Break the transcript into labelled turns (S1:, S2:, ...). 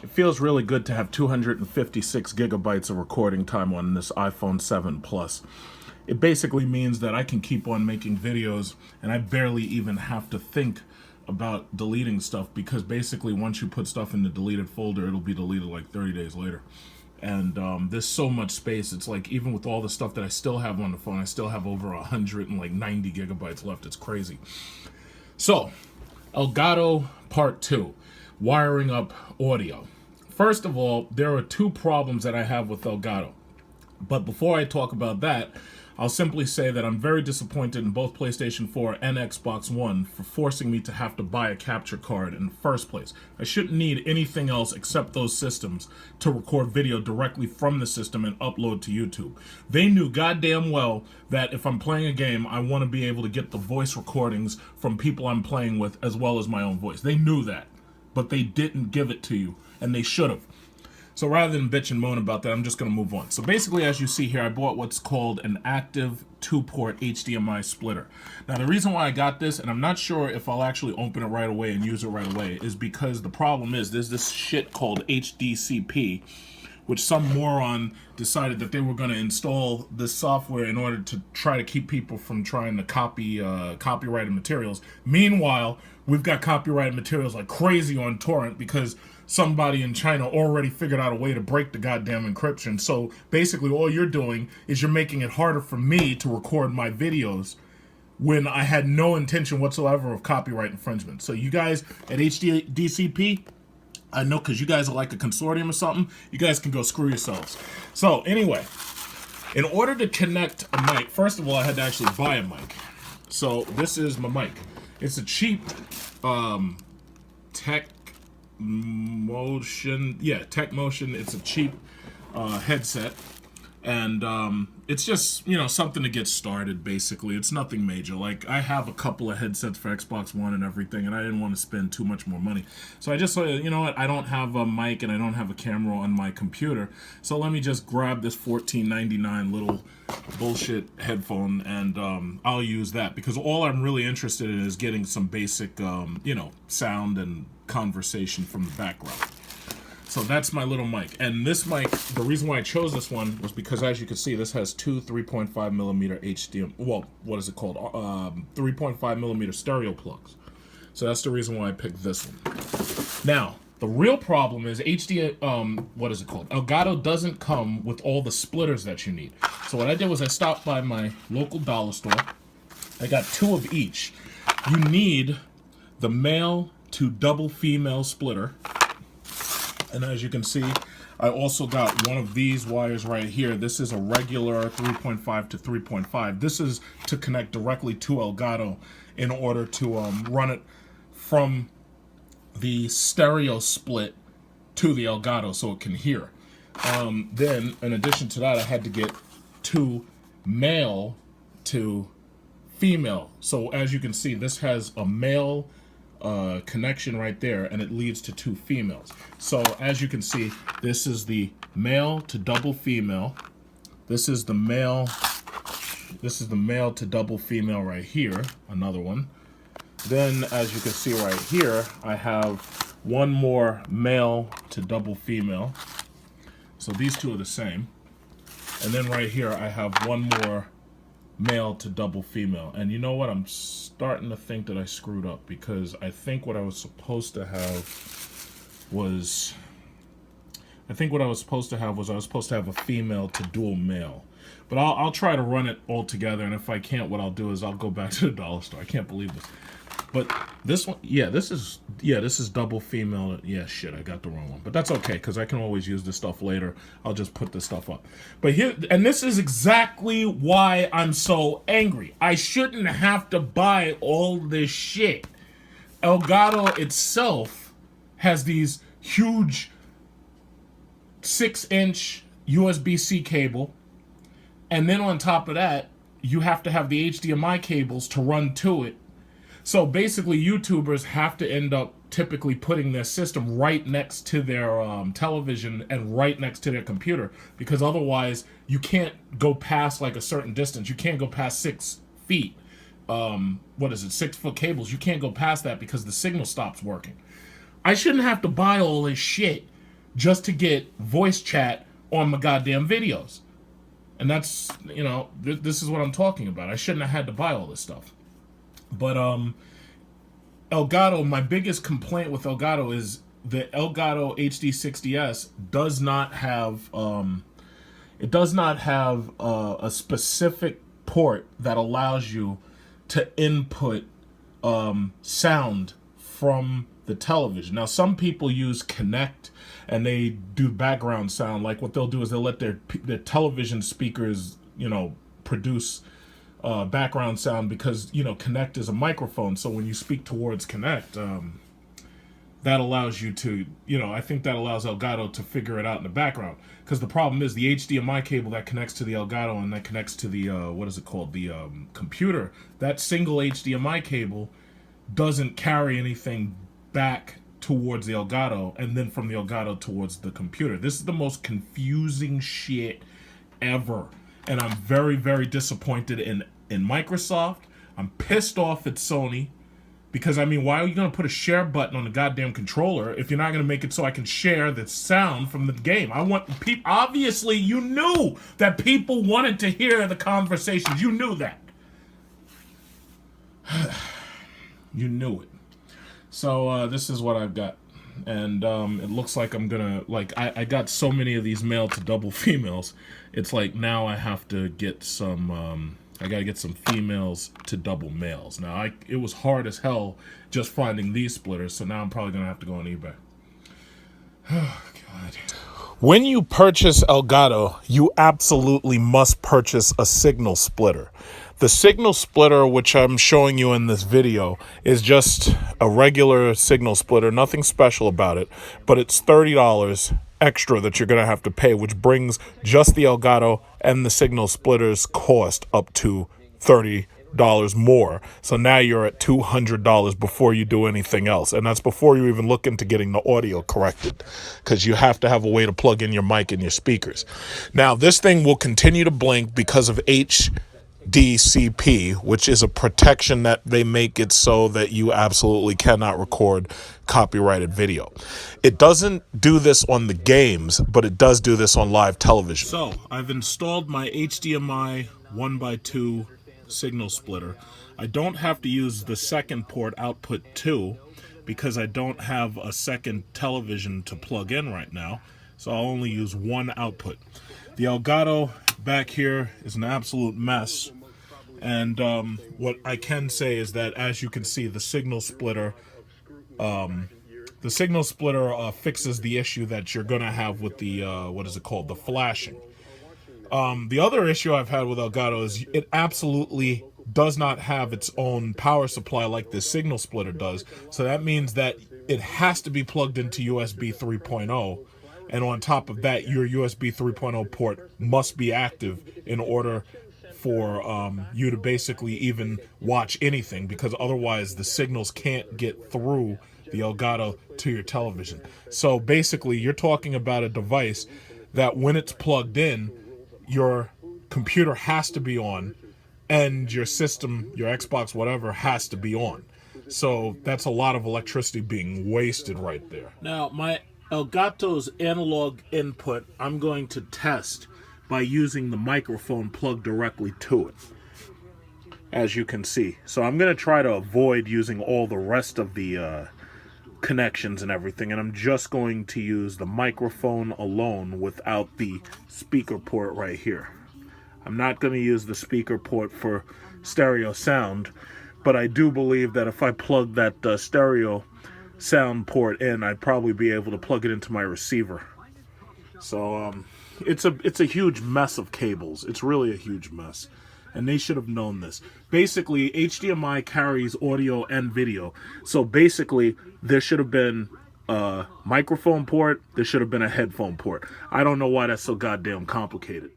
S1: It feels really good to have 256 gigabytes of recording time on this iPhone 7 Plus. It basically means that I can keep on making videos and I barely even have to think about deleting stuff, because basically once you put stuff in the deleted folder, it'll be deleted like 30 days later. And there's so much space. It's like, even with all the stuff that I still have on the phone, I still have over 190 gigabytes left. It's crazy. So, Elgato Part 2, wiring up audio. First of all, there are two problems that I have with Elgato. But before I talk about that, I'll simply say that I'm very disappointed in both PlayStation 4 and Xbox One for forcing me to have to buy a capture card in the first place. I shouldn't need anything else except those systems to record video directly from the system and upload to YouTube. They knew goddamn well that if I'm playing a game, I want to be able to get the voice recordings from people I'm playing with as well as my own voice. They knew that, but they didn't give it to you, and they should have. So rather than bitch and moan about that, I'm just going to move on. So basically, as you see here, I bought what's called an active 2-port HDMI splitter. Now, the reason why I got this, and I'm not sure if I'll actually open it right away and use it right away, is because the problem is there's this shit called HDCP, which some moron decided that they were going to install this software in order to try to keep people from trying to copy copyrighted materials. Meanwhile, we've got copyrighted materials like crazy on torrent because somebody in China already figured out a way to break the goddamn encryption. So basically all you're doing is you're making it harder for me to record my videos when I had no intention whatsoever of copyright infringement. So you guys at HDCP, I know because you guys are like a consortium or something, you guys can go screw yourselves. So anyway, in order to connect a mic, first of all, I had to actually buy a mic. So this is my mic. It's a cheap Tech Motion. It's a cheap headset. And it's just, something to get started, basically. It's nothing major. Like, I have a couple of headsets for Xbox One and everything, and I didn't want to spend too much more money. So I just thought, you know what, I don't have a mic and I don't have a camera on my computer, so let me just grab this $14.99 little bullshit headphone, and I'll use that, because all I'm really interested in is getting some basic, sound and conversation from the background. So that's my little mic. And this mic, the reason why I chose this one was because, as you can see, this has two 3.5 millimeter HDMI, well, what is it called? 3.5 millimeter stereo plugs. So that's the reason why I picked this one. Now, the real problem is Elgato doesn't come with all the splitters that you need. So what I did was I stopped by my local dollar store. I got two of each. You need the male to double female splitter. And as you can see, I also got one of these wires right here. This is a regular 3.5 to 3.5. This is to connect directly to Elgato in order to run it from the stereo split to the Elgato so it can hear. Then, in addition to that, I had to get two male to female. So as you can see, this has a male connection right there, and it leads to two females. So as you can see, this is the male to double female. This is the male to double female right here, another one. Then as you can see right here, I have one more male to double female. So these two are the same. And then right here I have one more male to double female. And you know what, I'm starting to think that I screwed up, because I think what I was supposed to have was I was supposed to have a female to dual male. But I'll try to run it all together, and if I can't, what I'll do is I'll go back to the dollar store. I can't believe this. But this one, this is double female. Yeah, shit, I got the wrong one. But that's okay, because I can always use this stuff later. I'll just put this stuff up. But here, and this is exactly why I'm so angry. I shouldn't have to buy all this shit. Elgato itself has these huge 6-inch USB-C cable. And then on top of that, you have to have the HDMI cables to run to it. So basically, YouTubers have to end up typically putting their system right next to their television and right next to their computer, because otherwise you can't go past like a certain distance. You can't go past 6 feet. 6-foot cables. You can't go past that because the signal stops working. I shouldn't have to buy all this shit just to get voice chat on my goddamn videos. And that's, you know, this is what I'm talking about. I shouldn't have had to buy all this stuff. But Elgato, my biggest complaint with Elgato is the Elgato HD60S does not have a specific port that allows you to input sound from the television. Now, some people use Connect and they do background sound. Like what they'll do is they'll let their television speakers, you know, produce background sound because, you know, Connect is a microphone. So when you speak towards Connect, that allows you to, you know, I think that allows Elgato to figure it out in the background. Because the problem is the HDMI cable that connects to the Elgato and that connects to the, what is it called, the computer, that single HDMI cable doesn't carry anything back towards the Elgato and then from the Elgato towards the computer. This is the most confusing shit ever. And I'm very, very disappointed in Microsoft. I'm pissed off at Sony. Because, I mean, why are you going to put a share button on the goddamn controller if you're not going to make it so I can share the sound from the game? I want people... Obviously, you knew that people wanted to hear the conversations. You knew that. You knew it. So, this is what I've got. And it looks like I'm going to... Like, I got so many of these male to double females. It's like now I have to get some... I gotta get some females to double males. Now, it was hard as hell just finding these splitters, so now I'm probably gonna have to go on eBay. Oh, God. When you purchase Elgato, you absolutely must purchase a signal splitter. The signal splitter, which I'm showing you in this video, is just a regular signal splitter, nothing special about it, but it's $30 extra that you're going to have to pay, which brings just the Elgato and the signal splitters cost up to $30 more. So now you're at $200 before you do anything else. And that's before you even look into getting the audio corrected, because you have to have a way to plug in your mic and your speakers. Now, this thing will continue to blink because of HDCP, which is a protection that they make it so that you absolutely cannot record copyrighted video. It doesn't do this on the games, but it does do this on live television. So I've installed my HDMI 1x2 signal splitter. I don't have to use the second port output 2 because I don't have a second television to plug in right now. So I'll only use one output. The Elgato back here is an absolute mess. And what I can say is that, as you can see, the signal splitter fixes the issue that you're gonna have with the what is it called, the flashing. The other issue I've had with Elgato is it absolutely does not have its own power supply like the signal splitter does. So that means that it has to be plugged into USB 3.0. And on top of that, your USB 3.0 port must be active in order for you to basically even watch anything, because otherwise the signals can't get through the Elgato to your television. So basically, you're talking about a device that when it's plugged in, your computer has to be on and your system, your Xbox, whatever, has to be on. So that's a lot of electricity being wasted right there. Now, my Elgato's analog input, I'm going to test by using the microphone plugged directly to it, as you can see. So I'm going to try to avoid using all the rest of the connections and everything, and I'm just going to use the microphone alone without the speaker port right here. I'm not going to use the speaker port for stereo sound, but I do believe that if I plug that stereo sound port in, I'd probably be able to plug it into my receiver. So it's a huge mess of cables. It's really a huge mess, and they should have known this. Basically, HDMI carries audio and video, so basically there should have been a microphone port, there should have been a headphone port. I don't know why that's so goddamn complicated.